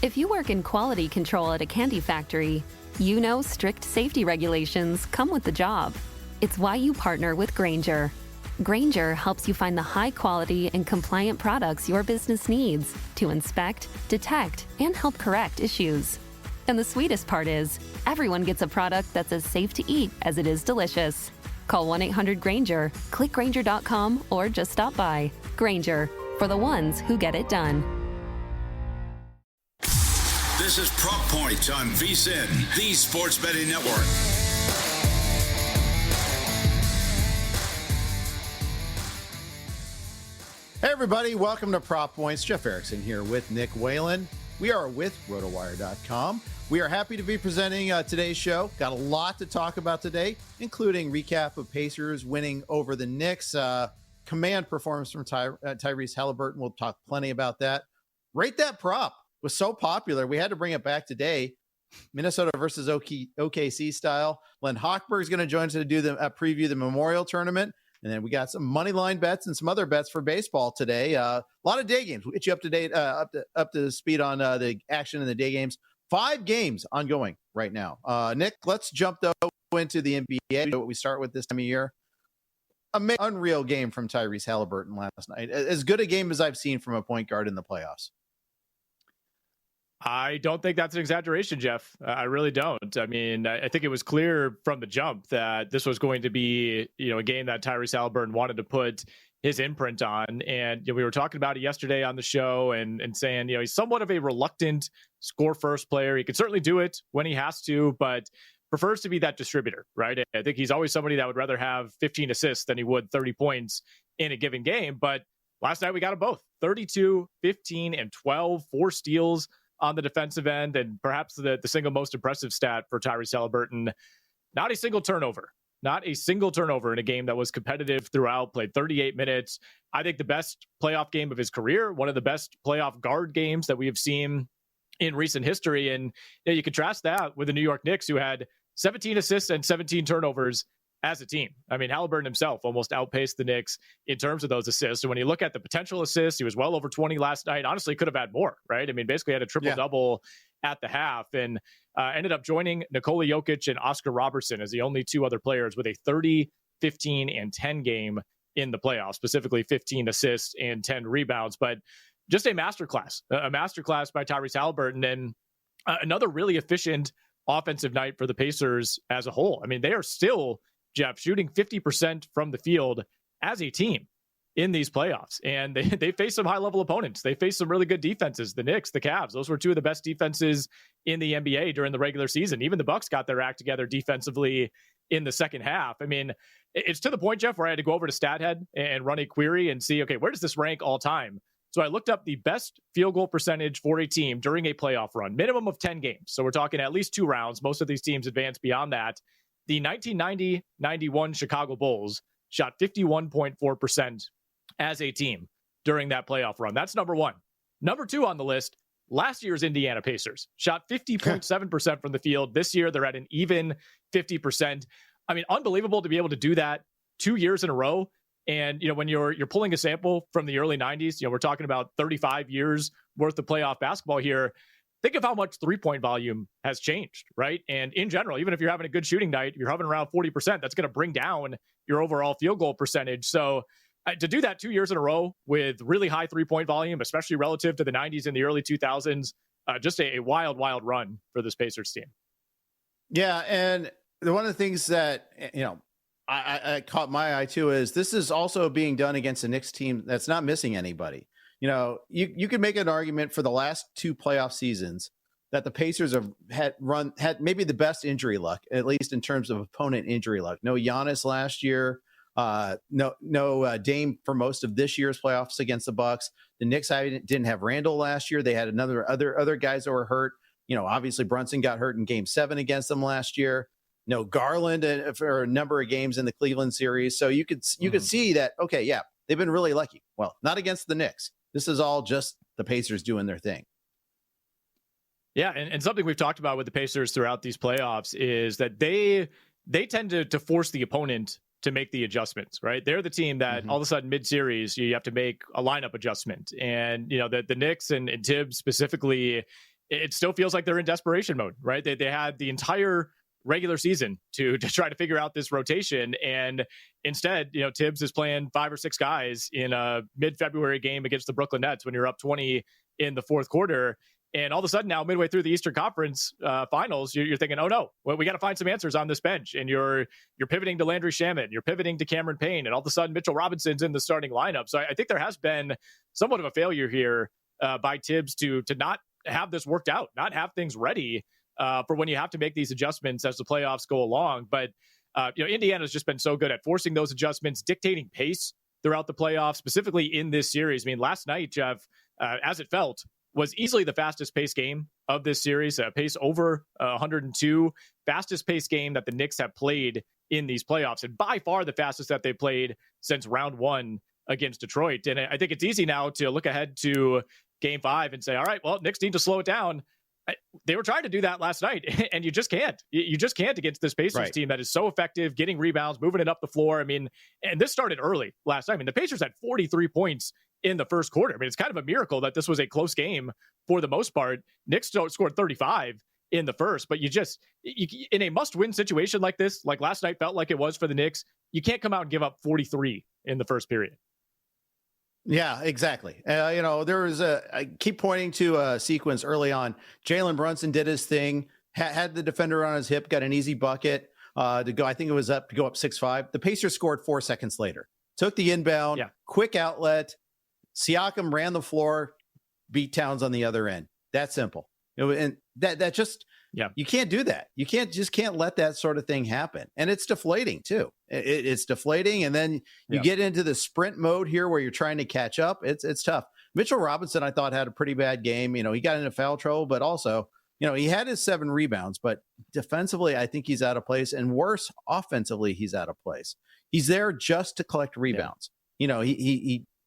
If you work in quality control at a candy factory, you know strict safety regulations come with the job. It's why you partner with Grainger. Grainger helps you find the high-quality and compliant products your business needs to inspect, detect, and help correct issues. And the sweetest part is, everyone gets a product that's as safe to eat as it is delicious. Call 1-800-GRAINGER, click Grainger.com, or just stop by. Grainger, for the ones who get it done. This is Prop Point on VSiN, the Sports Betting Network. Hey everybody, welcome to Prop Points. Jeff Erickson here with Nick Whalen. We are with RotoWire.com. We are happy to be presenting today's show. Got a lot to talk about today, including recap of Pacers winning over the Knicks, command performance from Tyrese Halliburton. We'll talk plenty about that. Rate That Prop was so popular, we had to bring it back today. Minnesota versus OKC style. Len Hochberg is going to join us to do the preview the Memorial Tournament. And then we got some money line bets and some other bets for baseball today. A lot of day games. We'll get you up to date, up to speed on the action in the day games. 5 games ongoing right now. Nick, let's jump though into the NBA. We start with this time of year. Unreal game from Tyrese Halliburton last night. As good a game as I've seen from a point guard in the playoffs. I don't think that's an exaggeration, Jeff. I really don't. I mean, I think it was clear from the jump that this was going to be, a game that Tyrese Halliburton wanted to put his imprint on. And we were talking about it yesterday on the show and saying, he's somewhat of a reluctant score first player. He can certainly do it when he has to, but prefers to be that distributor, right? I think he's always somebody that would rather have 15 assists than he would 30 points in a given game. But last night we got them both: 32, 15, and 12, 4 steals on the defensive end, and perhaps the single most impressive stat for Tyrese Halliburton, not a single turnover in a game that was competitive throughout, played 38 minutes. I think the best playoff game of his career, one of the best playoff guard games that we have seen in recent history. And you contrast that with the New York Knicks, who had 17 assists and 17 turnovers as a team. I mean, Halliburton himself almost outpaced the Knicks in terms of those assists. And when you look at the potential assists, he was well over 20 last night. Honestly, could have had more, right? I mean, basically had a triple-double at the half, and ended up joining Nikola Jokic and Oscar Robertson as the only 2 other players with a 30, 15, and 10 game in the playoffs, specifically 15 assists and 10 rebounds. But just a masterclass by Tyrese Halliburton, and another really efficient offensive night for the Pacers as a whole. I mean, they are still, Jeff, shooting 50% from the field as a team in these playoffs. And they face some high-level opponents. They face some really good defenses. The Knicks, the Cavs, those were 2 of the best defenses in the NBA during the regular season. Even the Bucks got their act together defensively in the second half. I mean, it's to the point, Jeff, where I had to go over to StatHead and run a query and see, okay, where does this rank all time? So I looked up the best field goal percentage for a team during a playoff run, minimum of 10 games. So we're talking at least 2 rounds. Most of these teams advance beyond that. The 1990-91 Chicago Bulls shot 51.4% as a team during that playoff run. That's number 1. Number 2 on the list, last year's Indiana Pacers shot 50.7% from the field. This year, they're at an even 50%. I mean, unbelievable to be able to do that 2 years in a row. And, when you're pulling a sample from the early 90s, we're talking about 35 years worth of playoff basketball here. Think of how much 3-point volume has changed, right? And in general, even if you're having a good shooting night, you're hovering around 40%, that's going to bring down your overall field goal percentage. So to do that 2 years in a row with really high 3-point volume, especially relative to the 90s and the early 2000s, just a wild, wild run for this Pacers team. Yeah, and one of the things that, I caught my eye too is this is also being done against a Knicks team that's not missing anybody. You could make an argument for the last 2 playoff seasons that the Pacers have had maybe the best injury luck, at least in terms of opponent injury luck. No Giannis last year, no Dame for most of this year's playoffs against the Bucks. The Knicks didn't have Randall last year. They had other guys that were hurt. Obviously Brunson got hurt in Game 7 against them last year. No Garland for a number of games in the Cleveland series. So you could see that, okay, yeah, they've been really lucky. Well, not against the Knicks. This is all just the Pacers doing their thing. Yeah, and something we've talked about with the Pacers throughout these playoffs is that they tend to force the opponent to make the adjustments, right? They're the team that all of a sudden mid-series, you have to make a lineup adjustment. And, the Knicks and Tibbs specifically, it still feels like they're in desperation mode, right? They had the entire regular season to try to figure out this rotation. And instead, Tibbs is playing 5 or 6 guys in a mid-February game against the Brooklyn Nets when you're up 20 in the fourth quarter. And all of a sudden now, midway through the Eastern Conference finals, you're thinking, oh no, well, we got to find some answers on this bench. And you're pivoting to Landry Shamet, you're pivoting to Cameron Payne, and all of a sudden Mitchell Robinson's in the starting lineup. So I think there has been somewhat of a failure here by Tibbs to not have this worked out, not have things ready for when you have to make these adjustments as the playoffs go along. But Indiana's just been so good at forcing those adjustments, dictating pace throughout the playoffs, specifically in this series. I mean, last night, Jeff, as it felt, was easily the fastest paced game of this series, pace over 102, fastest paced game that the Knicks have played in these playoffs, and by far the fastest that they played since round 1 against Detroit. And I think it's easy now to look ahead to game 5 and say, all right, well, Knicks need to slow it down. They were trying to do that last night, and you just can't. You just can't against this Pacers team that is so effective, getting rebounds, moving it up the floor. I mean, and this started early last night. I mean, the Pacers had 43 points in the first quarter. I mean, it's kind of a miracle that this was a close game for the most part. Knicks scored 35 in the first, but you in a must-win situation like this, like last night felt like it was for the Knicks, you can't come out and give up 43 in the first period. Yeah, exactly. There was I keep pointing to a sequence early on. Jalen Brunson did his thing, had the defender on his hip, got an easy bucket to go. I think it was to go up 6-5. The Pacers scored 4 seconds later. Took the inbound, quick outlet. Siakam ran the floor, beat Towns on the other end. That simple. And that just, you can't do that. You can't let that sort of thing happen. And it's deflating too. It's deflating. And then you get into the sprint mode here where you're trying to catch up. It's tough. Mitchell Robinson, I thought, had a pretty bad game. He got into foul trouble, but also, he had his 7 rebounds, but defensively, I think he's out of place, and worse, offensively, he's out of place. He's there just to collect rebounds.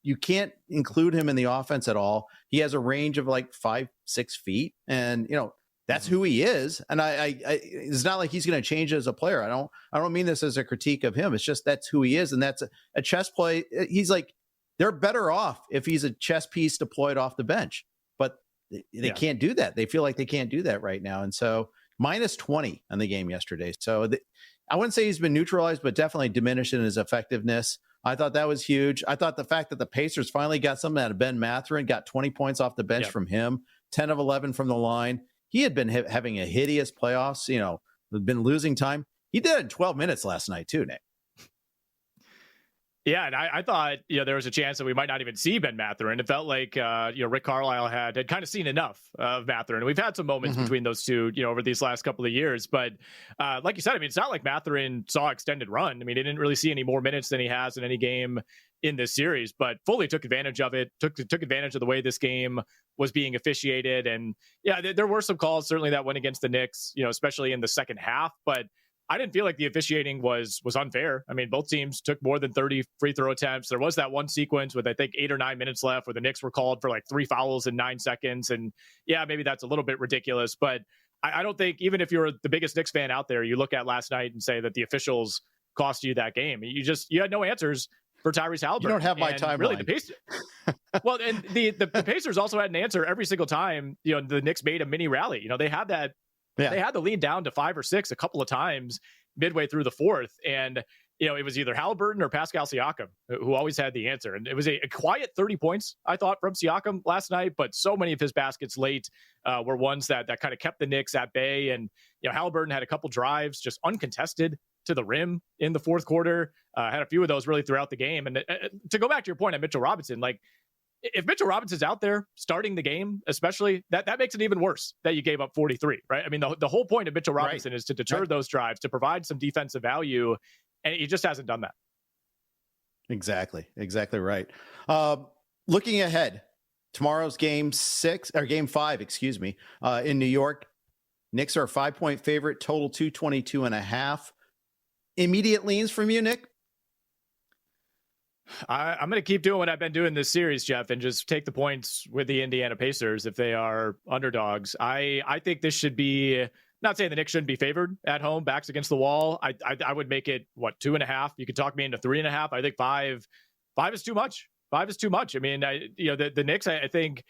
You can't include him in the offense at all. He has a range of like 5-6 feet, and that's who he is. And I it's not like he's going to change as a player. I don't mean this as a critique of him. It's just that's who he is, and that's a chess play. He's like, they're better off if he's a chess piece deployed off the bench, but they can't do that. They feel like they can't do that right now, and so minus 20 on the game yesterday. So I wouldn't say he's been neutralized, but definitely diminished in his effectiveness. I thought that was huge. I thought the fact that the Pacers finally got something out of Ben Mathurin, got 20 points off the bench from him, 10 of 11 from the line. He had been having a hideous playoffs, been losing time. He did it in 12 minutes last night too, Nick. Yeah, and I thought there was a chance that we might not even see Ben Mathurin. It felt like Rick Carlisle had kind of seen enough of Mathurin. We've had some moments between those two over these last couple of years, but like you said, I mean, it's not like Mathurin saw extended run. I mean, he didn't really see any more minutes than he has in any game in this series, but fully took advantage of it. Took advantage of the way this game was being officiated, and there were some calls certainly that went against the Knicks, especially in the second half, but I didn't feel like the officiating was unfair. I mean, both teams took more than 30 free throw attempts. There was that one sequence with, I think, 8 or 9 minutes left where the Knicks were called for like 3 fouls in 9 seconds. And maybe that's a little bit ridiculous, but I don't think, even if you're the biggest Knicks fan out there, you look at last night and say that the officials cost you that game. You had no answers for Tyrese Haliburton. You don't have my timeline. Really, the Pacers. Well, and the Pacers also had an answer every single time, the Knicks made a mini rally. They had that. They had the lead down to 5 or 6 a couple of times midway through the fourth. And, it was either Haliburton or Pascal Siakam who always had the answer. And it was a quiet 30 points, I thought, from Siakam last night, but so many of his baskets late were ones that kind of kept the Knicks at bay. And, Haliburton had a couple drives just uncontested to the rim in the fourth quarter, had a few of those really throughout the game. And to go back to your point on Mitchell Robinson, like, if Mitchell Robinson's out there starting the game, especially, that makes it even worse that you gave up 43, right? I mean, the whole point of Mitchell Robinson is to deter those drives, to provide some defensive value, and he just hasn't done that. Exactly right. Looking ahead, tomorrow's game 5, in New York. Knicks are a 5-point favorite, total 222.5. Immediate leans from you, Nick? I'm going to keep doing what I've been doing this series, Jeff, and just take the points with the Indiana Pacers if they are underdogs. I think this should be, not saying the Knicks shouldn't be favored at home, backs against the wall. I would make it, 2.5? You could talk me into 3.5. I think 5 is too much. 5 is too much. I mean, the Knicks, I think,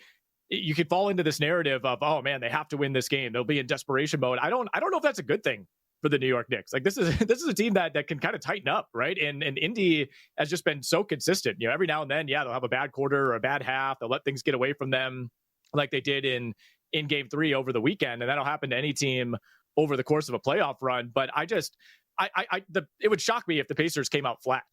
you could fall into this narrative of, oh man, they have to win this game. They'll be in desperation mode. I don't know if that's a good thing for the New York Knicks. Like this is a team that can kind of tighten up, right? And Indy has just been so consistent. Every now and then, yeah, they'll have a bad quarter or a bad half. They'll let things get away from them, like they did in Game 3 over the weekend, and that'll happen to any team over the course of a playoff run. But it would shock me if the Pacers came out flat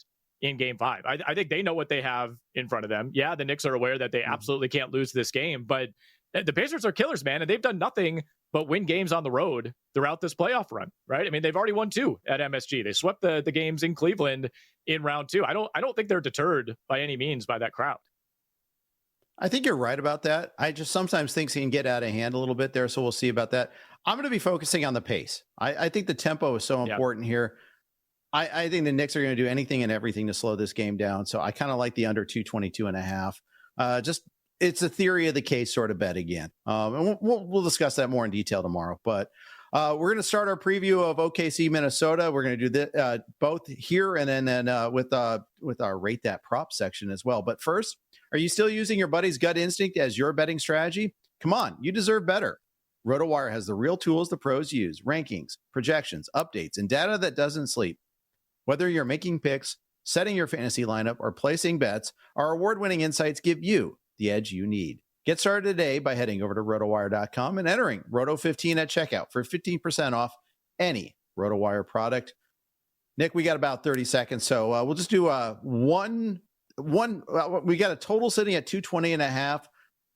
in Game 5. I think they know what they have in front of them. Yeah, the Knicks are aware that they absolutely can't lose this game, but the Pacers are killers, man, and they've done nothing but win games on the road throughout this playoff run, right? I mean, they've already won 2 at MSG. They swept the games in Cleveland in round 2. I don't think they're deterred by any means by that crowd. I think you're right about that. I just sometimes think he can get out of hand a little bit there, so we'll see about that. I'm going to be focusing on the pace. I think the tempo is so important here. I think the Knicks are going to do anything and everything to slow this game down. So I kind of like the under 222.5. Just it's a theory of the case sort of bet again. And we'll discuss that more in detail tomorrow. But we're going to start our preview of OKC, Minnesota. We're going to do this both here and then with our Rate That Prop section as well. But first, are you still using your buddy's gut instinct as your betting strategy? Come on, you deserve better. RotoWire has the real tools the pros use: rankings, projections, updates, and data that doesn't sleep. Whether you're making picks, setting your fantasy lineup, or placing bets, our award-winning insights give you the edge you need. Get started today by heading over to RotoWire.com and entering Roto15 at checkout for 15% off any RotoWire product. Nick, we got about 30 seconds, so we'll just do one. We got a total sitting at 220.5.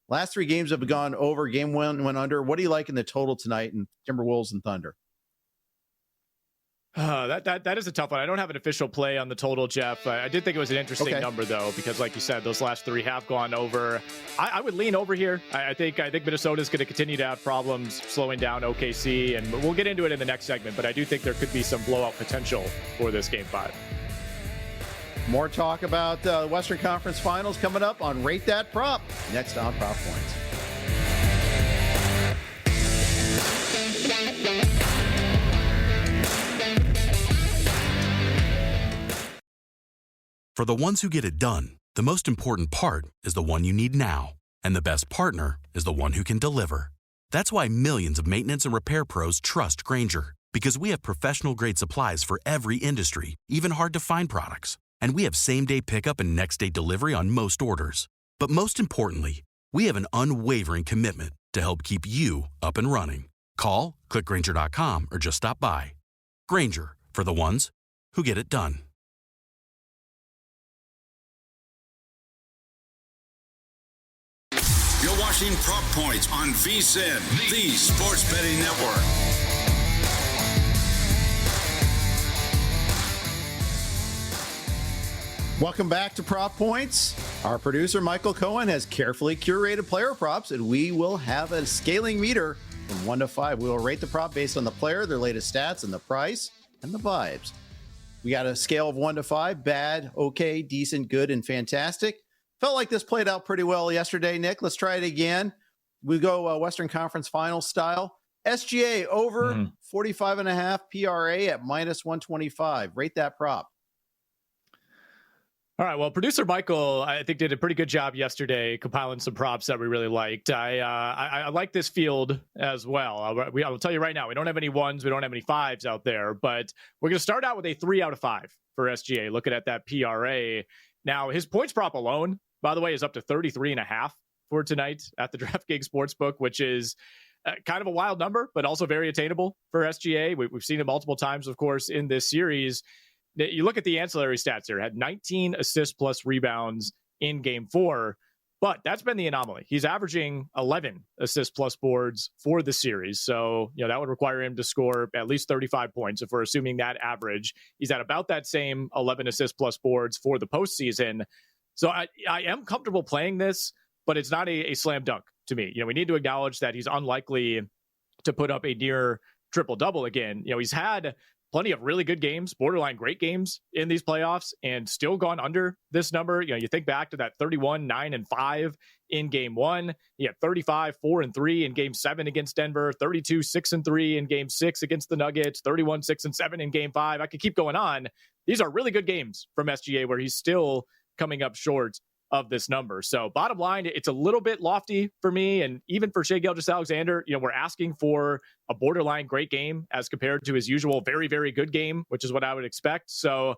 Last 3 games have gone over. Game 1 went under. What do you like in the total tonight in Timberwolves and Thunder? That is a tough one. I don't have an official play on the total, Jeff. I did think it was an interesting number, though, because like you said, those last 3 have gone over. I would lean over here. I think Minnesota is going to continue to have problems slowing down OKC, and we'll get into it in the next segment, but I do think there could be some blowout potential for this Game 5. More talk about the Western Conference Finals coming up on Rate That Prop, next on Prop Points. For the ones who get it done, the most important part is the one you need now. And the best partner is the one who can deliver. That's why millions of maintenance and repair pros trust Grainger, because we have professional-grade supplies for every industry, even hard-to-find products. And we have same-day pickup and next-day delivery on most orders. But most importantly, we have an unwavering commitment to help keep you up and running. Call, click Grainger.com, or just stop by. Grainger, for the ones who get it done. You're watching Prop Points on VSiN, the Sports Betting Network. Welcome back to Prop Points. Our producer, Michael Cohen, has carefully curated player props, and we will have a scaling meter from 1 to 5. We will rate the prop based on the player, their latest stats, and the price, and the vibes. We got a scale of 1 to 5, bad, okay, decent, good, and fantastic. Felt like this played out pretty well yesterday, Nick. Let's try it again. We go Western Conference Finals style. SGA over 45.5, PRA at minus 125. Rate that prop. All right. Well, producer Michael, I think, did a pretty good job yesterday compiling some props that we really liked. I like this field as well. I will tell you right now, we don't have any 1s, we don't have any 5s out there, but we're going to start out with a 3 out of 5 for SGA. Looking at that PRA. Now, his points prop alone, by the way, is up to 33.5 for tonight at the DraftKings Sportsbook, which is kind of a wild number, but also very attainable for SGA. We've seen it multiple times, of course, in this series. You look at the ancillary stats here, had 19 assists plus rebounds in Game 4, but that's been the anomaly. He's averaging 11 assists plus boards for the series. So, that would require him to score at least 35 points. If we're assuming that average, he's at about that same 11 assists plus boards for the postseason. So I am comfortable playing this, but it's not a slam dunk to me. We need to acknowledge that he's unlikely to put up a near triple-double again. He's had plenty of really good games, borderline great games in these playoffs, and still gone under this number. You think back to that 31, 9, and 5 in Game 1. He had 35, 4, and 3 in Game 7 against Denver, 32, 6, and 3 in Game 6 against the Nuggets, 31, 6, and 7 in Game 5. I could keep going on. These are really good games from SGA where he's still coming up short of this number. So bottom line, it's a little bit lofty for me. And even for Shai Gilgeous-Alexander, we're asking for a borderline great game as compared to his usual very, very good game, which is what I would expect. So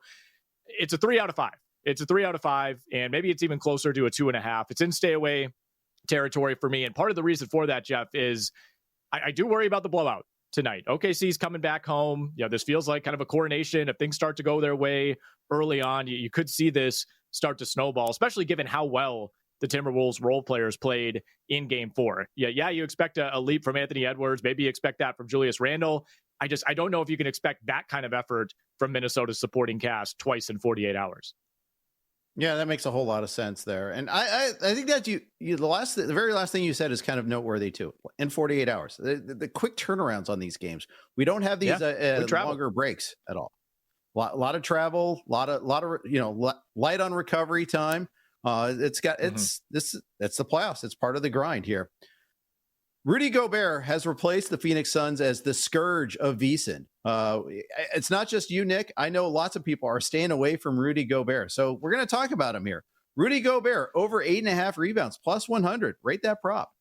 it's a 3 out of 5. It's a 3 out of 5. And maybe it's even closer to a 2.5. It's in stay away territory for me. And part of the reason for that, Jeff, is I do worry about the blowout tonight. OKC's coming back home. This feels like kind of a coronation. If things start to go their way early on, you could see this start to snowball, especially given how well the Timberwolves role players played in game 4. Yeah, you expect a leap from Anthony Edwards. Maybe you expect that from Julius Randle. I don't know if you can expect that kind of effort from Minnesota's supporting cast twice in 48 hours. Yeah, that makes a whole lot of sense there. And I think that the very last thing you said is kind of noteworthy too. In 48 hours, the quick turnarounds on these games. We don't have these longer breaks at all. A lot of travel, lot of light on recovery time. That's the playoffs. It's part of the grind here. Rudy Gobert has replaced the Phoenix Suns as the scourge of VSiN. It's not just you, Nick. I know lots of people are staying away from Rudy Gobert. So we're going to talk about him here. Rudy Gobert, over 8.5 rebounds, plus 100. Rate that prop.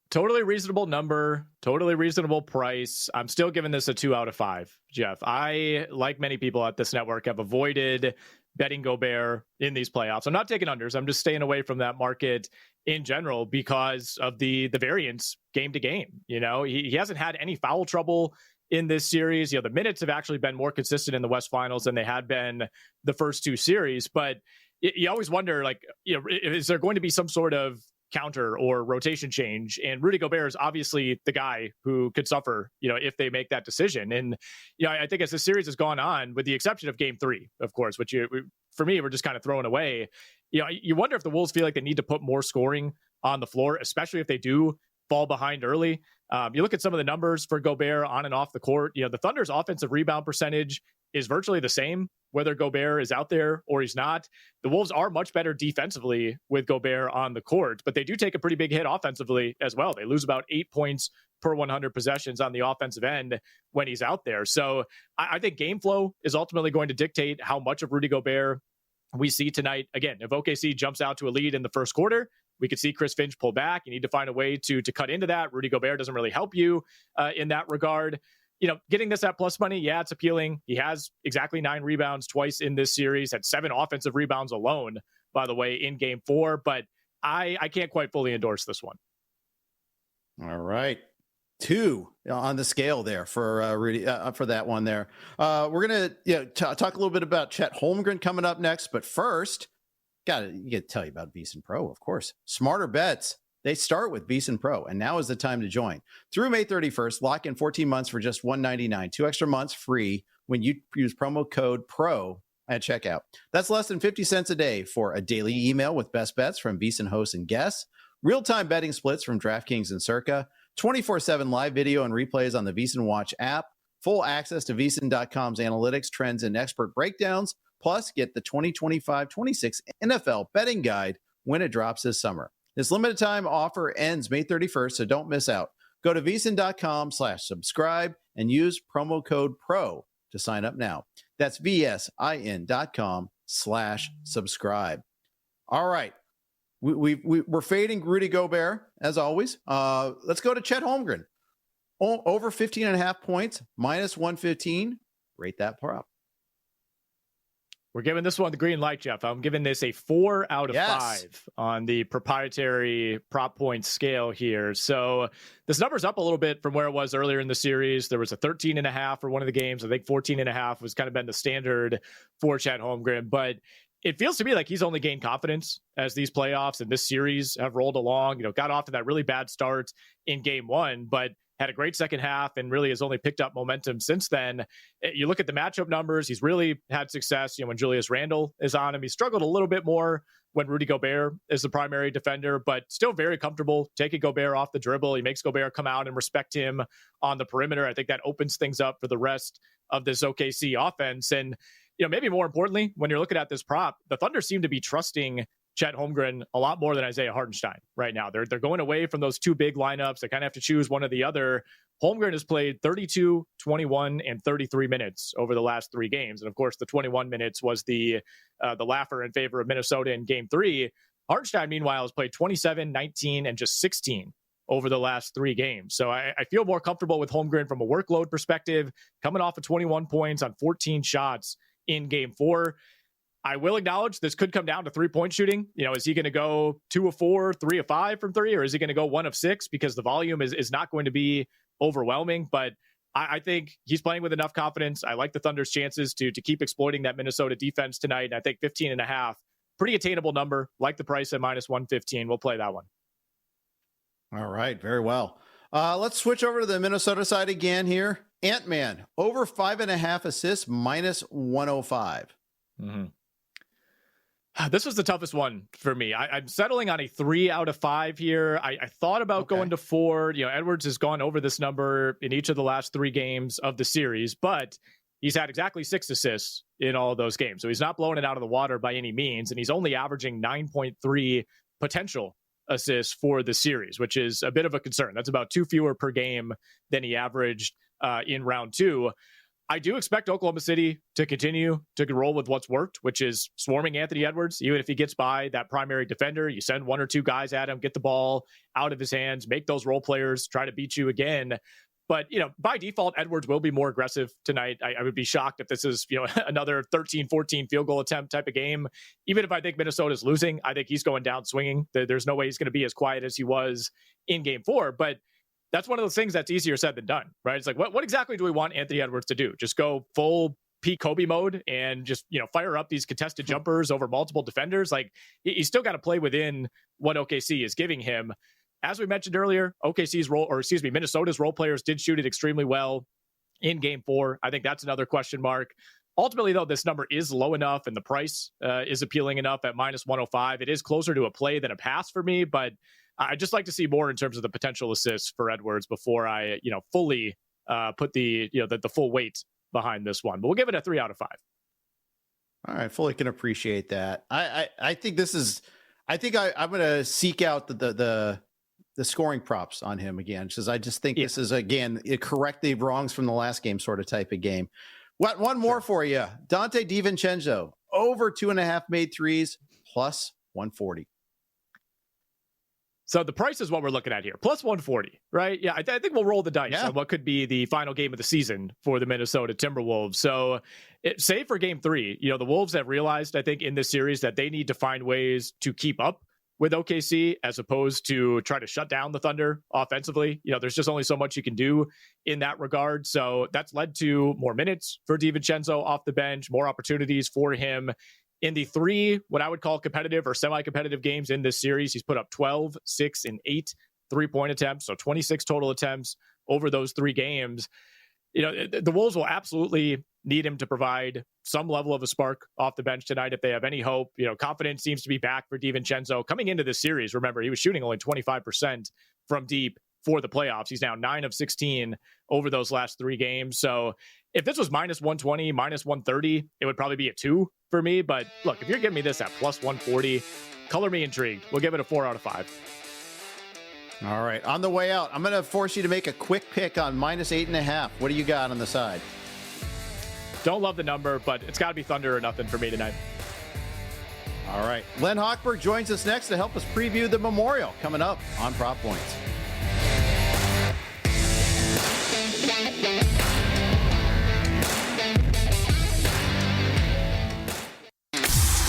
Totally reasonable number, totally reasonable price. I'm still giving this a 2 out of 5, Jeff. I, like many people at this network, have avoided betting Gobert in these playoffs. I'm not taking unders. I'm just staying away from that market in general because of the variance game to game. He hasn't had any foul trouble in this series. The minutes have actually been more consistent in the West Finals than they had been the first 2 series. But you always wonder, is there going to be some sort of counter or rotation change? And Rudy Gobert is obviously the guy who could suffer, if they make that decision. And, I think as the series has gone on, with the exception of game 3, of course, which for me, we're just kind of throwing away. You wonder if the Wolves feel like they need to put more scoring on the floor, especially if they do fall behind early. You look at some of the numbers for Gobert on and off the court. The Thunder's offensive rebound percentage is virtually the same, whether Gobert is out there or he's not. The Wolves are much better defensively with Gobert on the court, but they do take a pretty big hit offensively as well. They lose about 8 points per 100 possessions on the offensive end when he's out there. So I think game flow is ultimately going to dictate how much of Rudy Gobert we see tonight. Again, if OKC jumps out to a lead in the first quarter, we could see Chris Finch pull back. You need to find a way to cut into that. Rudy Gobert doesn't really help you in that regard. Getting this at plus money, yeah, it's appealing. He has exactly 9 rebounds twice in this series, had 7 offensive rebounds alone, by the way, in game 4. But I can't quite fully endorse this one. All right. 2 on the scale there for Rudy for that one there. We're going to talk a little bit about Chet Holmgren coming up next. But first, you got to tell you about VSiN Pro, of course. Smarter bets. They start with VSiN Pro, and now is the time to join. Through May 31st, lock in 14 months for just $199, 2 extra months free when you use promo code PRO at checkout. That's less than 50 cents a day for a daily email with best bets from VSiN hosts and guests, real-time betting splits from DraftKings and Circa, 24/7 live video and replays on the VSiN Watch app, full access to VSiN.com's analytics, trends, and expert breakdowns, plus get the 2025-26 NFL betting guide when it drops this summer. This limited time offer ends May 31st, so don't miss out. Go to VSiN.com/subscribe and use promo code PRO to sign up now. That's VSIN.com/subscribe. All right. We're fading Rudy Gobert, as always. Let's go to Chet Holmgren. Over 15.5 points, minus 115. Rate that prop. We're giving this one the green light, Jeff. I'm giving this a 4 out of 5 on the proprietary prop point scale here. So this number's up a little bit from where it was earlier in the series. There was a 13.5 for one of the games. I think 14.5 was kind of been the standard for Chet Holmgren. But it feels to me like he's only gained confidence as these playoffs and this series have rolled along. Got off to that really bad start in game 1, but had a great second half and really has only picked up momentum since then. You look at the matchup numbers, he's really had success. When Julius Randle is on him, he struggled a little bit more when Rudy Gobert is the primary defender, but still very comfortable taking Gobert off the dribble. He makes Gobert come out and respect him on the perimeter. I think that opens things up for the rest of this OKC offense. And, maybe more importantly, when you're looking at this prop, the Thunder seem to be trusting Chet Holmgren a lot more than Isaiah Hartenstein right now. They're going away from those two big lineups. They kind of have to choose one or the other. Holmgren has played 32, 21, and 33 minutes over the last 3 games. And of course, the 21 minutes was the laugher in favor of Minnesota in game 3. Hartenstein, meanwhile, has played 27, 19, and just 16 over the last 3 games. So I feel more comfortable with Holmgren from a workload perspective, coming off of 21 points on 14 shots in game 4. I will acknowledge this could come down to 3-point shooting. Is he going to go 2 of 4, 3 of 5 from 3, or is he going to go 1 of 6 because the volume is not going to be overwhelming? But I think he's playing with enough confidence. I like the Thunder's chances to keep exploiting that Minnesota defense tonight. And I think 15.5, pretty attainable number. Like the price at -115. We'll play that one. All right. Very well. Let's switch over to the Minnesota side again here. Ant-Man, over 5.5 assists, -105. Mm-hmm. This was the toughest one for me. I'm settling on a 3 out of 5 here. I thought about going to 4. Edwards has gone over this number in each of the last 3 games of the series, but he's had exactly 6 assists in all of those games. So he's not blowing it out of the water by any means. And he's only averaging 9.3 potential assists for the series, which is a bit of a concern. That's about 2 fewer per game than he averaged in round 2. I do expect Oklahoma City to continue to roll with what's worked, which is swarming Anthony Edwards. Even if he gets by that primary defender, you send 1 or 2 guys at him, get the ball out of his hands, make those role players try to beat you again. But, by default, Edwards will be more aggressive tonight. I would be shocked if this is, another 13, 14 field goal attempt type of game. Even if I think Minnesota's losing, I think he's going down swinging. There's no way he's going to be as quiet as he was in game 4. But that's one of those things that's easier said than done, right? It's like, what exactly do we want Anthony Edwards to do? Just go full peak Kobe mode and just, fire up these contested jumpers over multiple defenders? Like, he's still got to play within what OKC is giving him. As we mentioned earlier, Minnesota's role players did shoot it extremely well in game 4. I think that's another question mark. Ultimately, though, this number is low enough and the price is appealing enough at -105. It is closer to a play than a pass for me, but I just like to see more in terms of the potential assists for Edwards before I, fully put the full weight behind this one. But we'll give it a 3 out of 5. All right, fully can appreciate that. I think this is. I think I'm going to seek out the scoring props on him again, because I just think this is again a correct the wrongs from the last game sort of type of game. One more for you, Dante DiVincenzo, over 2.5 made threes, +140. So the price is what we're looking at here, +140, right? Yeah, I think we'll roll the dice on what could be the final game of the season for the Minnesota Timberwolves. So save for game 3, the Wolves have realized, I think, in this series that they need to find ways to keep up with OKC as opposed to try to shut down the Thunder offensively. There's just only so much you can do in that regard. So that's led to more minutes for DiVincenzo off the bench, more opportunities for him. In the 3, what I would call competitive or semi-competitive games in this series, he's put up 12, 6, and 8 3-point attempts, so 26 total attempts over those 3 games. The Wolves will absolutely need him to provide some level of a spark off the bench tonight if they have any hope. Confidence seems to be back for DiVincenzo. Coming into this series, remember, he was shooting only 25% from deep for the playoffs. He's now 9 of 16 over those last 3 games. So if this was -120, -130, it would probably be a 2 for me. But look, if you're giving me this at +140, color me intrigued. We'll give it a 4 out of 5. All right. On the way out, I'm going to force you to make a quick pick on -8.5. What do you got on the side? Don't love the number, but it's got to be Thunder or nothing for me tonight. All right. Len Hochberg joins us next to help us preview the Memorial coming up on Prop Points.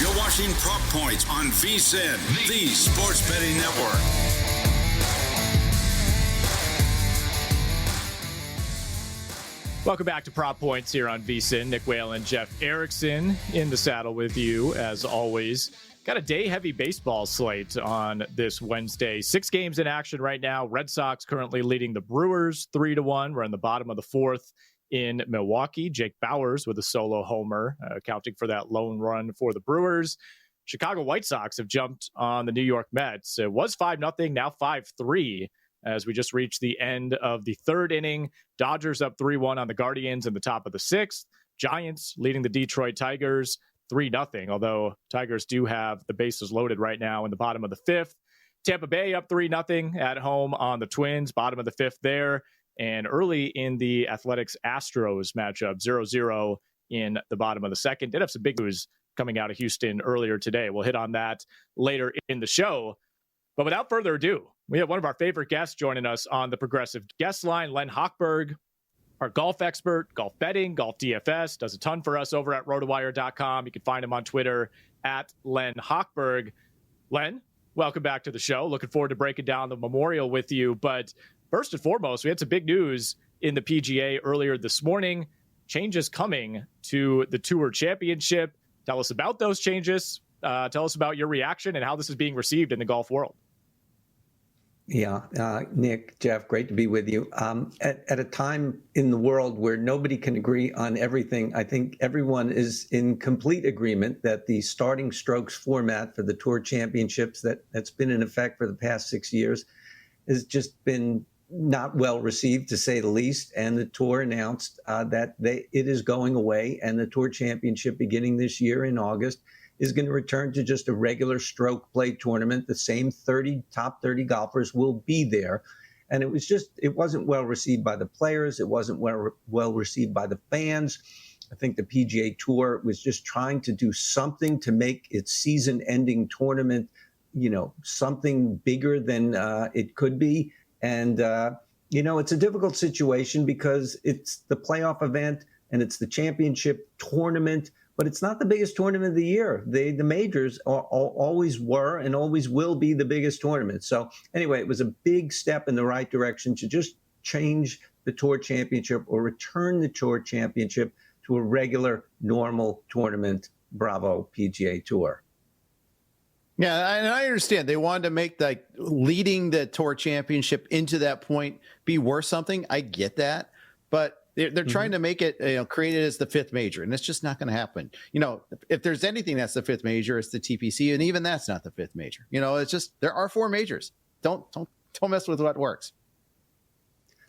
You're watching Prop Points on VSiN, the sports betting network. Welcome back to Prop Points here on VSiN. Nick Whalen, Jeff Erickson in the saddle with you, as always. Got a day-heavy baseball slate on this Wednesday. 6 games in action right now. Red Sox currently leading the Brewers 3-1. We're in the bottom of the 4th in Milwaukee. Jake Bauers with a solo homer, accounting for that lone run for the Brewers. Chicago White Sox have jumped on the New York Mets. It was 5-0, now 5-3. As we just reached the end of the 3rd inning. Dodgers up 3-1 on the Guardians in the top of the 6th. Giants leading the Detroit Tigers 3-0, although Tigers do have the bases loaded right now in the bottom of the fifth. Tampa Bay up 3-0 at home on the Twins, bottom of the fifth there. And early in the Athletics-Astros matchup, 0-0 in the bottom of the second. Did have some big news coming out of Houston earlier today. We'll hit on that later in the show. But without further ado, we have one of our favorite guests joining us on the Progressive Guest Line, Len Hochberg, our golf expert, golf betting, golf DFS, does a ton for us over at RotoWire.com. You can find him on Twitter at Len Hochberg. Len, welcome back to the show. Looking forward to breaking down the Memorial with you. But first and foremost, we had some big news in the PGA earlier this morning. Changes coming to the Tour Championship. Tell us about those changes. Tell us about your reaction and how this is being received in the golf world. Yeah, Nick, Jeff, great to be with you. At a time in the world where nobody can agree on everything, I think everyone is in complete agreement that the starting strokes format for the Tour Championships that's been in effect for the past 6 years has just been not well received, to say the least. And the Tour announced that it is going away, and the Tour Championship beginning this year in August is going to return to just a regular stroke play tournament. The same top 30 golfers will be there. And it wasn't well received by the players. It wasn't well received by the fans. I think the PGA Tour was just trying to do something to make its season-ending tournament, something bigger than it could be. And, it's a difficult situation because it's the playoff event and it's the championship tournament, but it's not the biggest tournament of the year. The majors always were and always will be the biggest tournament. So anyway, it was a big step in the right direction to just change the Tour Championship or return the Tour Championship to a regular, normal tournament. Bravo, PGA Tour. Yeah, and I understand they wanted to make leading the Tour Championship into that point be worth something. I get that, but they're trying to make it, create it as the fifth major, and it's just not going to happen. If there's anything that's the fifth major, it's the TPC, and even that's not the fifth major. It's just there are four majors. Don't mess with what works.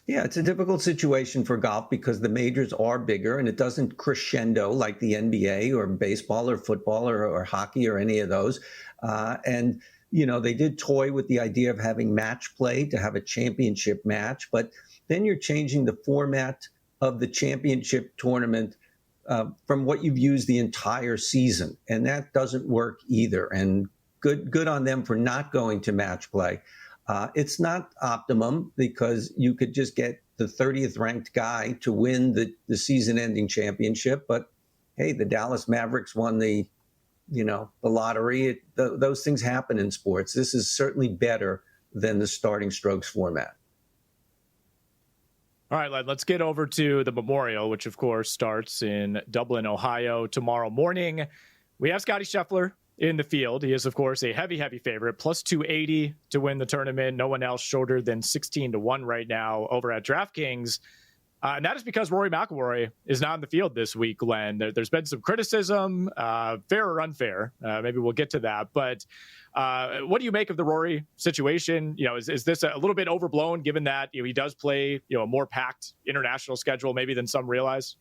Yeah, it's a difficult situation for golf because the majors are bigger, and it doesn't crescendo like the NBA or baseball or football or hockey or any of those. And they did toy with the idea of having match play to have a championship match, but then you're changing the format of the championship tournament from what you've used the entire season. And that doesn't work either. And good on them for not going to match play. It's not optimum because you could just get the 30th ranked guy to win the season-ending championship. But hey, the Dallas Mavericks won the lottery. Those things happen in sports. This is certainly better than the starting strokes format. All right, let's get over to the Memorial, which, of course, starts in Dublin, Ohio tomorrow morning. We have Scottie Scheffler in the field. He is, of course, a heavy favorite, plus 280 to win the tournament. No one else shorter than 16-1 right now over at DraftKings. And that is because Rory McIlroy is not in the field this week, Len. There's been some criticism, fair or unfair. Maybe we'll get to that. But what do you make of the Rory situation? Is this a little bit overblown given that he does play a more packed international schedule maybe than some realize?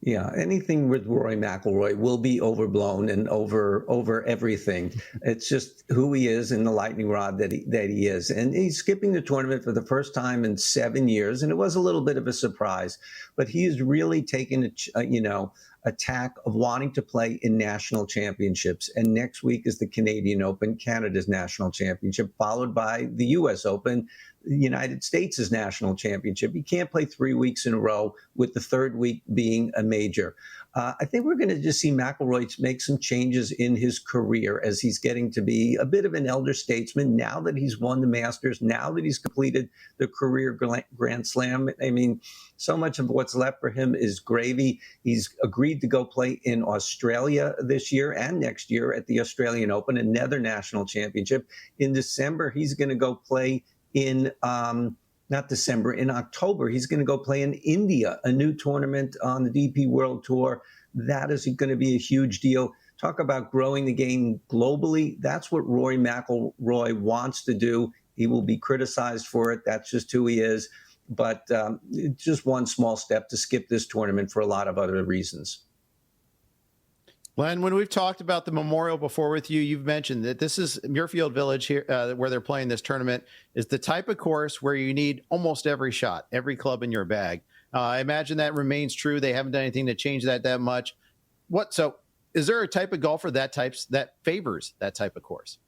Yeah, anything with Rory McIlroy will be overblown and over everything. It's just who he is and the lightning rod that he is. And he's skipping the tournament for the first time in 7 years, and it was a little bit of a surprise. But he's really taken a tack of wanting to play in national championships. And next week is the Canadian Open, Canada's national championship, followed by the U.S. Open, the United States' national championship. You can't play 3 weeks in a row with the third week being a major. I think we're going to just see McIlroy make some changes in his career as he's getting to be a bit of an elder statesman now that he's won the Masters, now that he's completed the career Grand Slam. I mean, so much of what's left for him is gravy. He's agreed to go play in Australia this year and next year at the Australian Open, another national championship. In December, he's going to go play in in October, he's going to go play in India, a new tournament on the DP World Tour. That is going to be a huge deal. Talk about growing the game globally. That's what Rory McIlroy wants to do. He will be criticized for it. That's just who he is. But it's just one small step to skip this tournament for a lot of other reasons. Len, when we've talked about the Memorial before with you, you've mentioned that this is Muirfield Village here, where they're playing this tournament, is the type of course where you need almost every shot, every club in your bag. I imagine that remains true. They haven't done anything to change that much. So is there a type of golfer that favors that type of course?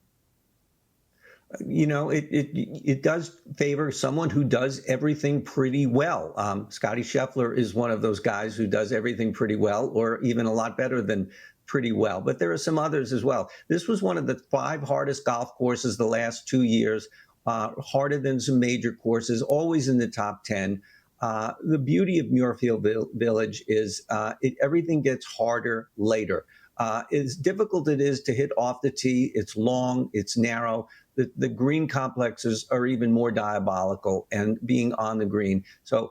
It does favor someone who does everything pretty well. Scotty Scheffler is one of those guys who does everything pretty well, or even a lot better than pretty well. But there are some others as well. This was one of the 5 hardest golf courses the last 2 years, harder than some major courses, always in the top 10. The beauty of Muirfield Village is everything gets harder later. As difficult it is to hit off the tee, it's long, it's narrow. The green complexes are even more diabolical, and being on the green. So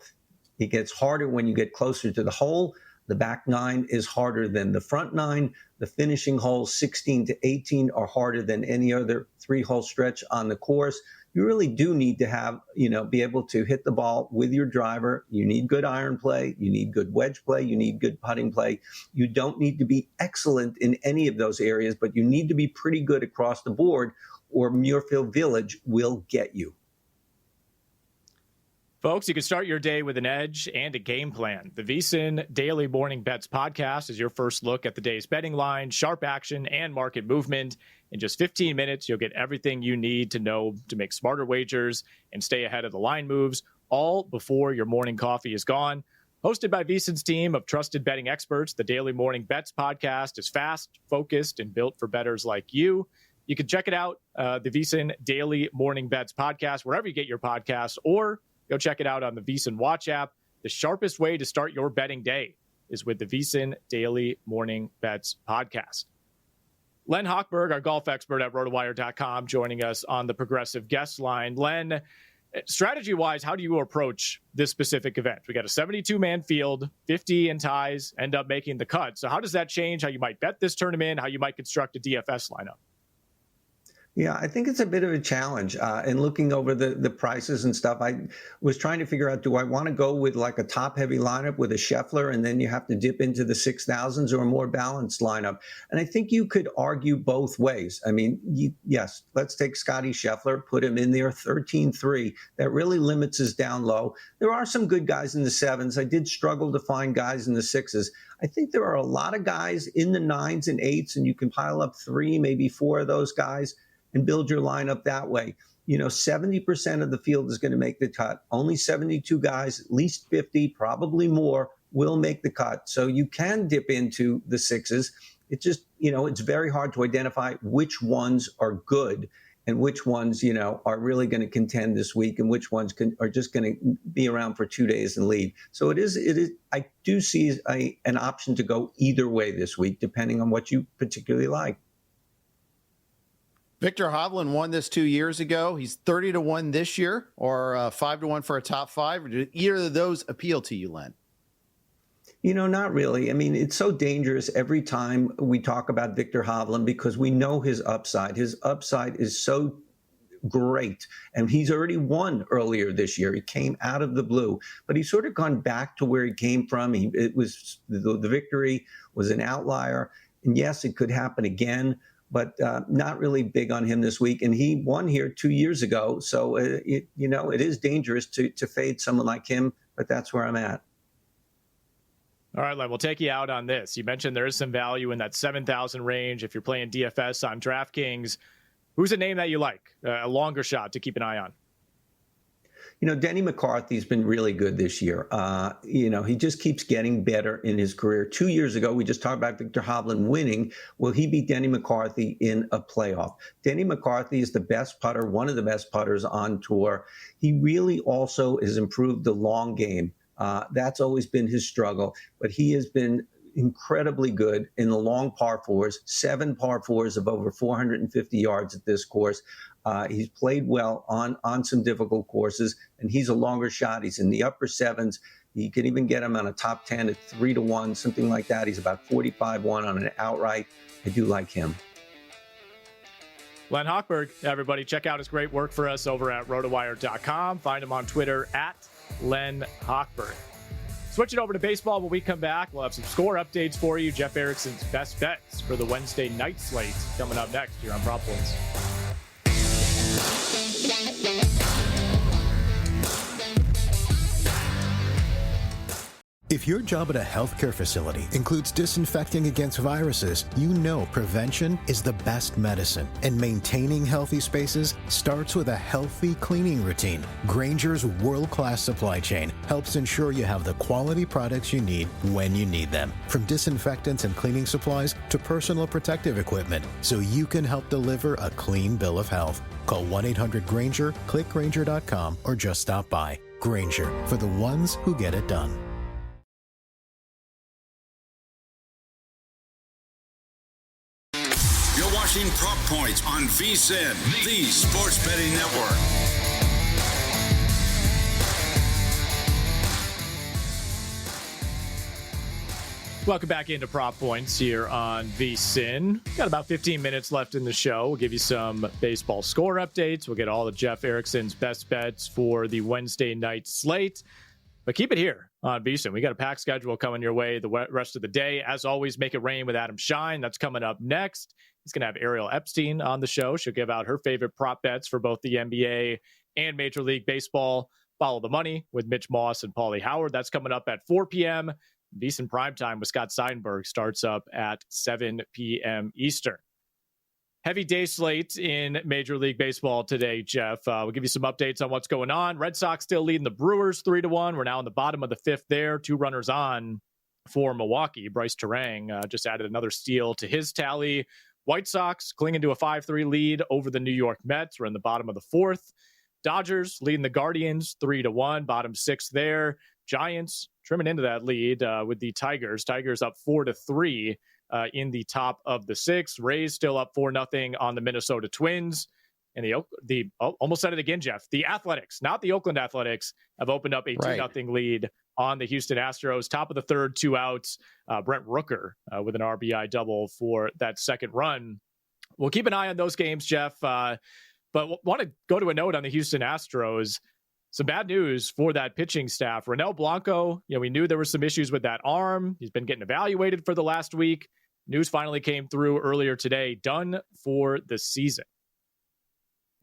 it gets harder when you get closer to the hole. The back 9 is harder than the front 9. The finishing holes 16 to 18 are harder than any other 3-hole stretch on the course. You really do need to have, be able to hit the ball with your driver. You need good iron play. You need good wedge play. You need good putting play. You don't need to be excellent in any of those areas, but you need to be pretty good across the board, or Muirfield Village will get you. Folks, you can start your day with an edge and a game plan. The VSiN Daily Morning Bets podcast is your first look at the day's betting line, sharp action, and market movement. In just 15 minutes, you'll get everything you need to know to make smarter wagers and stay ahead of the line moves, all before your morning coffee is gone. Hosted by VSiN's team of trusted betting experts, the Daily Morning Bets podcast is fast, focused, and built for bettors like you. You can check it out, the VSiN Daily Morning Bets podcast, wherever you get your podcasts, or go check it out on the VSiN Watch app. The sharpest way to start your betting day is with the VSiN Daily Morning Bets podcast. Len Hochberg, our golf expert at RotoWire.com, joining us on the Progressive guest line. Len, strategy-wise, how do you approach this specific event? We got a 72-man field, 50 in ties, end up making the cut. So how does that change how you might bet this tournament, how you might construct a DFS lineup? Yeah, I think it's a bit of a challenge. And looking over the prices and stuff, I was trying to figure out, do I want to go with like a top-heavy lineup with a Scheffler, and then you have to dip into the 6,000s, or a more balanced lineup? And I think you could argue both ways. I mean, yes, let's take Scotty Scheffler, put him in there, 13-3. That really limits us down low. There are some good guys in the 7s. I did struggle to find guys in the 6s. I think there are a lot of guys in the 9s and 8s, and you can pile up 3, maybe 4 of those guys and build your lineup that way. 70% of the field is going to make the cut. Only 72 guys, at least 50, probably more, will make the cut. So you can dip into the 6s. It's just, it's very hard to identify which ones are good and which ones, are really going to contend this week, and which ones are just going to be around for 2 days and leave. So it is. I do see an option to go either way this week, depending on what you particularly like. Viktor Hovland won this 2 years ago. He's 30-1 this year, or 5-1 for a top 5. Or did either of those appeal to you, Len? Not really. I mean, it's so dangerous every time we talk about Viktor Hovland, because we know his upside. His upside is so great. And he's already won earlier this year. He came out of the blue, but he's sort of gone back to where he came from. The victory was an outlier. And yes, it could happen again, but not really big on him this week. And he won here 2 years ago. So, it is dangerous to fade someone like him, but that's where I'm at. All right, Len, we'll take you out on this. You mentioned there is some value in that 7,000 range if you're playing DFS on DraftKings. Who's a name that you like, a longer shot to keep an eye on? Denny McCarthy's been really good this year. He just keeps getting better in his career. 2 years ago, we just talked about Viktor Hovland winning. Will he beat Denny McCarthy in a playoff? Denny McCarthy is the best putter, one of the best putters on tour. He really also has improved the long game. That's always been his struggle, but he has been incredibly good in the long par 4s, 7 par 4s of over 450 yards at this course. He's played well on some difficult courses, and he's a longer shot. He's in the upper 7s. You can even get him on a top 10 at 3-1, something like that. He's about 45-1 on an outright. I do like him. Len Hochberg, everybody, check out his great work for us over at RotoWire.com. Find him on Twitter at Len Hochberg. Switching over to baseball when we come back, we'll have some score updates for you. Jeff Erickson's best bets for the Wednesday night slate coming up next here on Prop Points. If your job at a healthcare facility includes disinfecting against viruses, you know prevention is the best medicine. And maintaining healthy spaces starts with a healthy cleaning routine. Grainger's world-class supply chain helps ensure you have the quality products you need when you need them. From disinfectants and cleaning supplies to personal protective equipment, so you can help deliver a clean bill of health. Call 1-800-GRAINGER, click Grainger.com, or just stop by. Grainger, for the ones who get it done. Watching Prop Points on VSiN, the Sports Betting Network. Welcome back into Prop Points here on VSiN. Got about 15 minutes left in the show. We'll give you some baseball score updates. We'll get all of Jeff Erickson's best bets for the Wednesday night slate. But keep it here on VSiN. We got a packed schedule coming your way the rest of the day. As always, Make It Rain with Adam Shine. That's coming up next. He's going to have Ariel Epstein on the show. She'll give out her favorite prop bets for both the NBA and Major League Baseball. Follow the Money with Mitch Moss and Paulie Howard. That's coming up at 4 p.m. VSiN Primetime with Scott Seidenberg starts up at 7 p.m. Eastern. Heavy day slate in Major League Baseball today, Jeff. We'll give you some updates on what's going on. Red Sox still leading the Brewers 3-1. We're now in the bottom of the fifth there. 2 runners on for Milwaukee. Bryce Terang just added another steal to his tally. White Sox clinging to a 5-3 lead over the New York Mets. We're in the bottom of the fourth. Dodgers leading the Guardians 3-1, bottom 6 there. Giants trimming into that lead with the Tigers. Tigers up 4-3 in the top of the 6th. Rays still up 4-0 on the Minnesota Twins. And almost said it again, Jeff. The Athletics, not the Oakland Athletics, have opened up a 2-0 lead on the Houston Astros. Top of the third, 2 outs. Brent Rooker with an RBI double for that second run. We'll keep an eye on those games, Jeff. But want to go to a note on the Houston Astros. Some bad news for that pitching staff. Ronel Blanco, we knew there were some issues with that arm. He's been getting evaluated for the last week. News finally came through earlier today. Done for the season.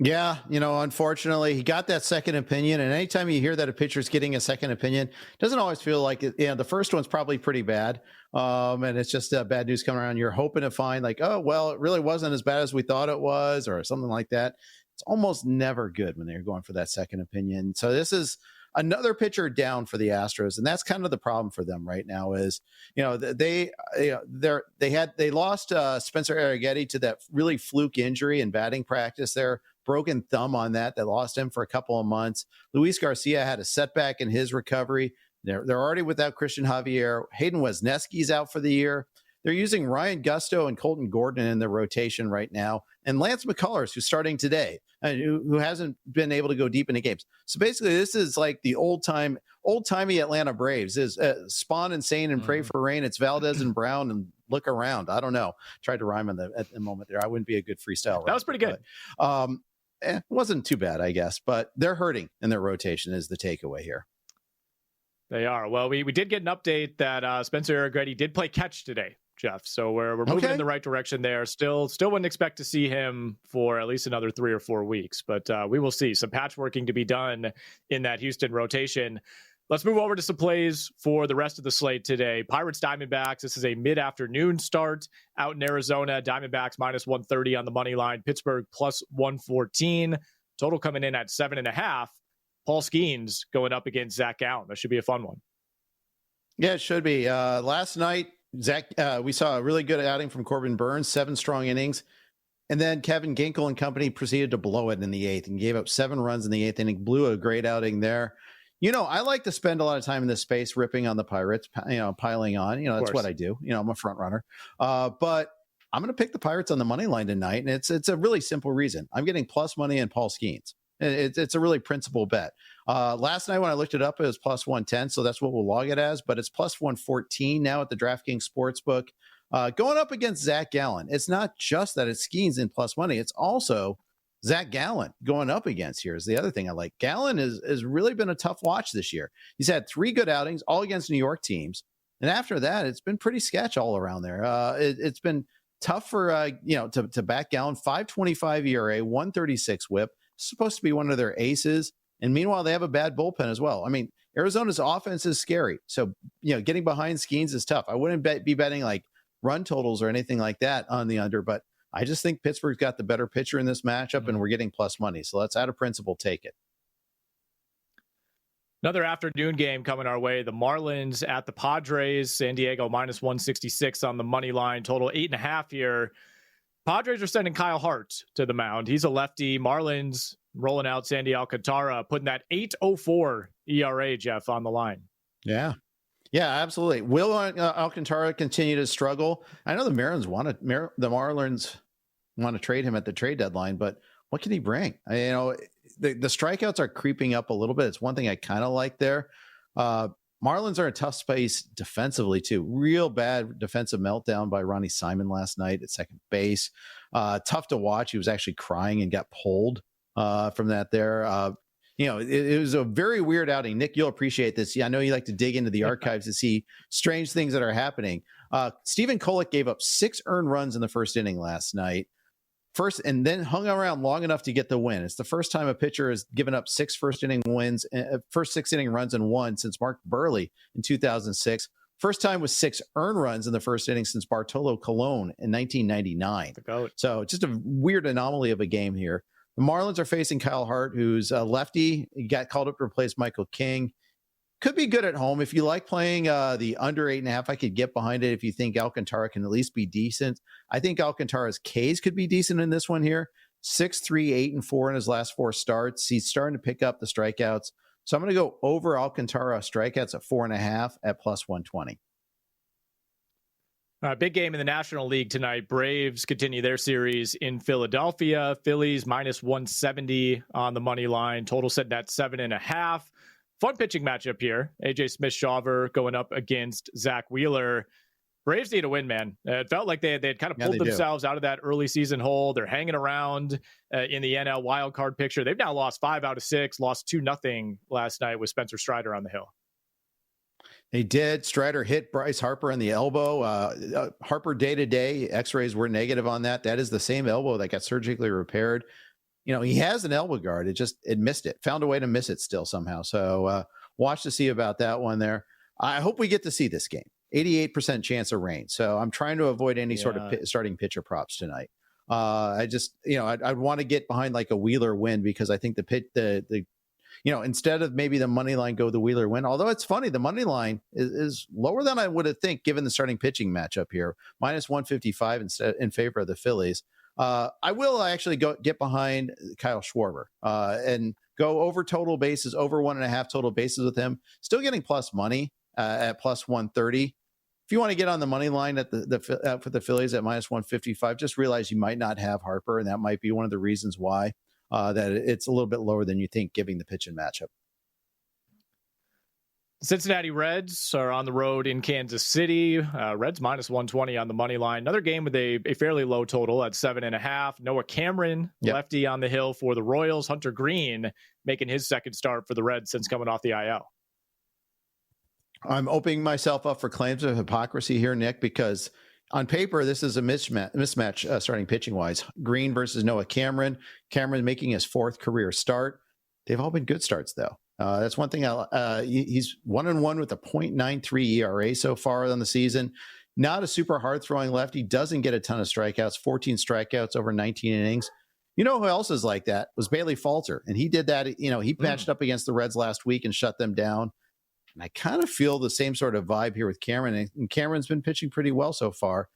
Yeah, unfortunately, he got that second opinion. And anytime you hear that a pitcher's getting a second opinion, it doesn't always feel like it. The first one's probably pretty bad. And it's just bad news coming around. You're hoping to find like, oh, well, it really wasn't as bad as we thought it was, or something like that. It's almost never good when they're going for that second opinion. So this is another pitcher down for the Astros. And that's kind of the problem for them right now is, they lost Spencer Arrighetti to that really fluke injury in batting practice there. Broken thumb on that lost him for a couple of months. Luis Garcia had a setback in his recovery. They're already without Christian Javier. Hayden Wesneski's out for the year. They're using Ryan Gusto and Colton Gordon in the rotation right now. And Lance McCullers, who's starting today, who hasn't been able to go deep into games. So basically, this is like the old-timey Atlanta Braves. Is spawn and sane and pray for rain. It's Valdez and Brown and look around. I don't know. Tried to rhyme at the moment there. I wouldn't be a good freestyle. That was pretty good. But, it wasn't too bad, I guess. But they're hurting in their rotation is the takeaway here. They are. Well, we did get an update that Spencer Arrighetti did play catch today, Jeff. So we're moving in the right direction there. Still wouldn't expect to see him for at least another 3 or 4 weeks, but we will see some patchworking to be done in that Houston rotation. Let's move over to some plays for the rest of the slate today. Pirates Diamondbacks. This is a mid-afternoon start out in Arizona. Diamondbacks minus 130 on the money line. Pittsburgh plus 114. Total coming in at 7.5. Paul Skeens going up against Zach Gallen. That should be a fun one. Yeah, it should be. Last night, we saw a really good outing from Corbin Burns, 7 strong innings. And then Kevin Ginkel and company proceeded to blow it in the 8th and gave up 7 runs in the 8th inning. Blew a great outing there. I like to spend a lot of time in this space ripping on the Pirates, piling on. That's what I do. I'm a front runner. But I'm going to pick the Pirates on the money line tonight. And it's a really simple reason. I'm getting plus money in Paul Skeens. It's a really principal bet. Last night when I looked it up, it was plus 110. So that's what we'll log it as. But it's plus 114 now at the DraftKings Sportsbook. Going up against Zach Gallen. It's not just that it's Skeens in plus money. It's also Zach Gallen going up against here is the other thing I like. Gallen has really been a tough watch this year. He's had 3 good outings, all against New York teams. And after that, it's been pretty sketch all around there. It's been tough for, to back Gallen. 5.25 ERA, 136 whip. Supposed to be one of their aces. And meanwhile, they have a bad bullpen as well. I mean, Arizona's offense is scary. So, getting behind Skeens is tough. I wouldn't be betting like run totals or anything like that on the under, but I just think Pittsburgh's got the better pitcher in this matchup, and we're getting plus money. So let's, out of principle, take it. Another afternoon game coming our way. The Marlins at the Padres. San Diego minus 166 on the money line. Total 8.5 here. Padres are sending Kyle Hart to the mound. He's a lefty. Marlins rolling out Sandy Alcantara, putting that 8.04 ERA, Jeff, on the line. Yeah. Yeah, absolutely. Will Alcantara continue to struggle? I know the Marlins want to trade him at the trade deadline, but what can he bring? The strikeouts are creeping up a little bit. It's one thing I kind of like there. Marlins are in a tough space defensively too. Real bad defensive meltdown by Ronnie Simon last night at second base. Tough to watch. He was actually crying and got pulled from that there. It was a very weird outing. Nick, you'll appreciate this. Yeah, I know you like to dig into the archives to see strange things that are happening. Stephen Kolek gave up 6 earned runs in the first inning last night. And then hung around long enough to get the win. It's the first time a pitcher has given up 6 first inning runs and won since Mark Burley in 2006. First time with 6 earned runs in the first inning since Bartolo Colon in 1999. So just a weird anomaly of a game here. The Marlins are facing Kyle Hart, who's a lefty. He got called up to replace Michael King. Could be good at home. If you like playing the under 8.5, I could get behind it if you think Alcantara can at least be decent. I think Alcantara's Ks could be decent in this one here. 6.3, 8, and 4 in his last 4 starts. He's starting to pick up the strikeouts. So I'm going to go over Alcantara strikeouts at 4.5 at plus 120. Big game in the National League tonight. Braves continue their series in Philadelphia. Phillies minus 170 on the money line. Total set at 7.5. Fun pitching matchup here. AJ Smith-Shawver going up against Zach Wheeler. Braves need a win, man. It felt like they had kind of pulled themselves out of that early season hole. They're hanging around in the NL wildcard picture. They've now lost 5 out of 6, lost 2-0 last night with Spencer Strider on the hill. They did. Strider hit Bryce Harper in the elbow. Harper day-to-day, x-rays were negative on that. That is the same elbow that got surgically repaired. He has an elbow guard. It missed it. Found a way to miss it still somehow. So watch to see about that one there. I hope we get to see this game. 88% chance of rain. So I'm trying to avoid any sort of starting pitcher props tonight. I'd want to get behind like a Wheeler win because I think instead of maybe the money line go the Wheeler win. Although it's funny, the money line is lower than I would have think given the starting pitching matchup here. Minus 155 instead in favor of the Phillies. I will actually get behind Kyle Schwarber and go over total bases, over 1.5 total bases with him. Still getting plus money at plus 130. If you want to get on the money line at for the Phillies at minus 155, just realize you might not have Harper, and that might be one of the reasons why that it's a little bit lower than you think, given the pitch and matchup. Cincinnati Reds are on the road in Kansas City. Reds minus 120 on the money line. Another game with a fairly low total at 7.5. Noah Cameron, lefty on the hill for the Royals. Hunter Green making his second start for the Reds since coming off the IL. I'm opening myself up for claims of hypocrisy here, Nick, because on paper, this is a mismatch starting pitching-wise. Green versus Noah Cameron. Cameron making his 4th career start. They've all been good starts, though. That's one thing. He's 1-1 with a .93 ERA so far on the season. Not a super hard-throwing lefty. Doesn't get a ton of strikeouts. 14 strikeouts over 19 innings. You know who else is like that? Was Bailey Falter. And he did that. He matched up against the Reds last week and shut them down. And I kind of feel the same sort of vibe here with Cameron. And Cameron's been pitching pretty well so far.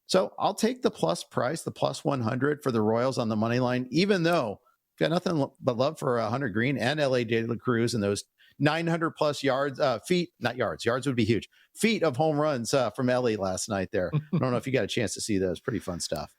So I'll take the plus price, the plus 100 for the Royals on the money line, even though got nothing but love for Hunter Green and L.A. De La Cruz and those 900 plus yards, yards would be huge, feet of home runs from Ellie last night there. I don't know if you got a chance to see those. Pretty fun stuff.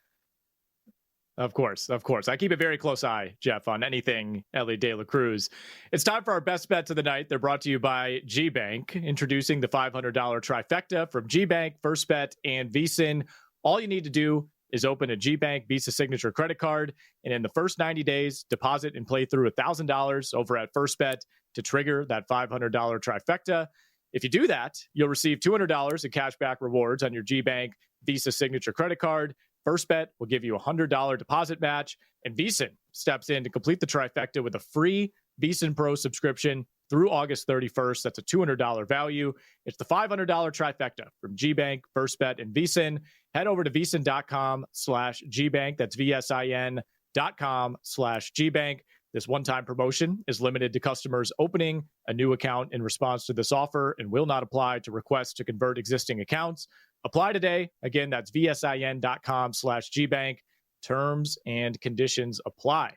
Of course. I keep a very close eye, Jeff, on anything Ellie De La Cruz. It's time for our best bets of the night. They're brought to you by G-Bank, introducing the $500 trifecta from G-Bank, First Bet, and VSiN. All you need to do is open a GBank Visa Signature credit card. And in the first 90 days, deposit and play through $1,000 over at First Bet to trigger that $500 trifecta. If you do that, you'll receive $200 in cashback rewards on your GBank Visa Signature credit card. First Bet will give you a $100 deposit match, and VSiN steps in to complete the trifecta with a free VSiN Pro subscription through August 31st. That's a $200 value. It's the $500 trifecta from GBank, First Bet, and VSiN. Head over to VSiN.com/GBank. That's VSIN.com/GBank. This one-time promotion is limited to customers opening a new account in response to this offer and will not apply to requests to convert existing accounts. Apply today. Again, that's VSIN.com/GBank. Terms and conditions apply.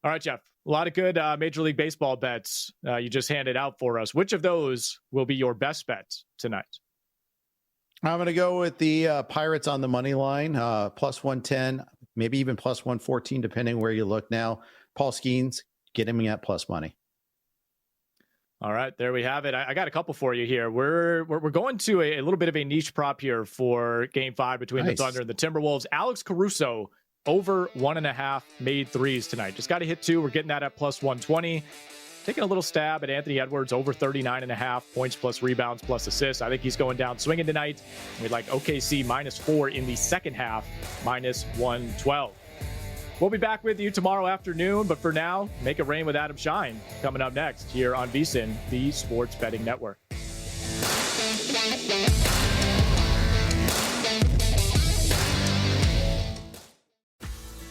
All right, Jeff, a lot of good Major League Baseball bets you just handed out for us. Which of those will be your best bet tonight? I'm going to go with the Pirates on the money line, plus 110, maybe even plus 114, depending where you look now. Paul Skeens, get him at plus money. All right, there we have it. I got a couple for you here. We're going to a little bit of a niche prop here for Game 5 between the Thunder and the Timberwolves. Alex Caruso over 1.5 made threes tonight. Just got to hit 2. We're getting that at plus 120. Taking a little stab at Anthony Edwards over 39.5 points plus rebounds plus assists. I think he's going down swinging tonight. We'd like OKC -4 in the second half, minus 112. We'll be back with you tomorrow afternoon, but for now, Make It Rain with Adam Shine coming up next here on VSiN, the Sports Betting Network.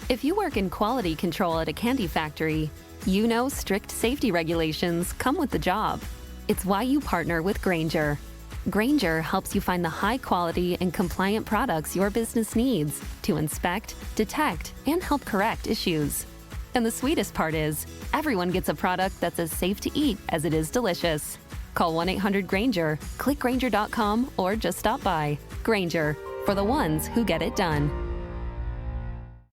If you work in quality control at a candy factory, you know strict safety regulations come with the job. It's why you partner with Grainger. Grainger helps you find the high-quality and compliant products your business needs to inspect, detect, and help correct issues. And the sweetest part is, everyone gets a product that's as safe to eat as it is delicious. Call 1-800-GRAINGER, click Grainger.com, or just stop by. Grainger, for the ones who get it done.